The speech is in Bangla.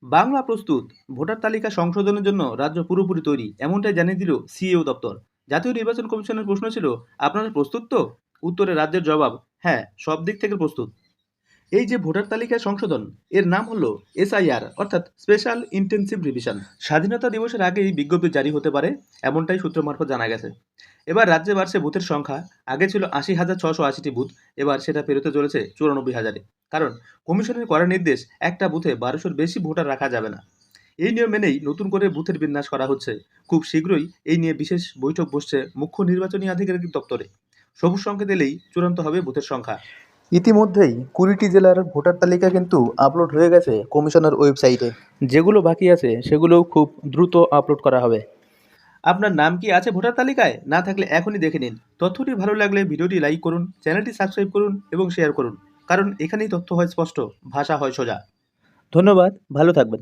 বাংলা প্রস্তুত। ভোটার তালিকা সংশোধনের জন্য রাজ্য পুরোপুরি তৈরি, এমনটাই জানিয়ে দিল সিএও দপ্তর। জাতীয় নির্বাচন কমিশনের প্রশ্ন ছিল, আপনারা প্রস্তুত তো? উত্তরে রাজ্যের জবাব, হ্যাঁ, সব দিক থেকে প্রস্তুত। এই যে ভোটার তালিকা সংশোধন, এর নাম হলো এসআইআর, অর্থাৎ স্পেশাল ইন্টেন্সিভ রিভিশন। স্বাধীনতা দিবসের আগেই বিজ্ঞপ্তি জারি হতে পারে, এমনটাই সূত্র মারফত জানা গেছে। এবার রাজ্যে বাড়ছে বুথের সংখ্যা। আগে ছিল ৮০,৬৮০টি বুথ, এবার সেটা পেরোতে চলেছে ৯৪,০০০-এ। কারণ কমিশনের করা নির্দেশ, একটা বুথে ১২০০-র বেশি ভোটার রাখা যাবে না। এই নিয়ম মেনেই নতুন করে বুথের বিন্যাস করা হচ্ছে। খুব শীঘ্রই এই নিয়ে বিশেষ বৈঠক বসছে মুখ্য নির্বাচনী আধিকারিক দপ্তরে। সবুজ সংকেত এলেই চূড়ান্ত হবে বুথের সংখ্যা। ইতিমধ্যেই ২০টি জেলার ভোটার তালিকা কিন্তু আপলোড হয়ে গেছে কমিশনের ওয়েবসাইটে। যেগুলো বাকি আছে সেগুলোও খুব দ্রুত আপলোড করা হবে। আপনার নাম কি আছে ভোটার তালিকায়? না থাকলে এখনই দেখে নিন। তথ্যটি ভালো লাগলে ভিডিওটি লাইক করুন, চ্যানেলটি সাবস্ক্রাইব করুন এবং শেয়ার করুন। কারণ এখানেই তথ্য হয় স্পষ্ট, ভাষা হয় সোজা। ধন্যবাদ, ভালো থাকবেন।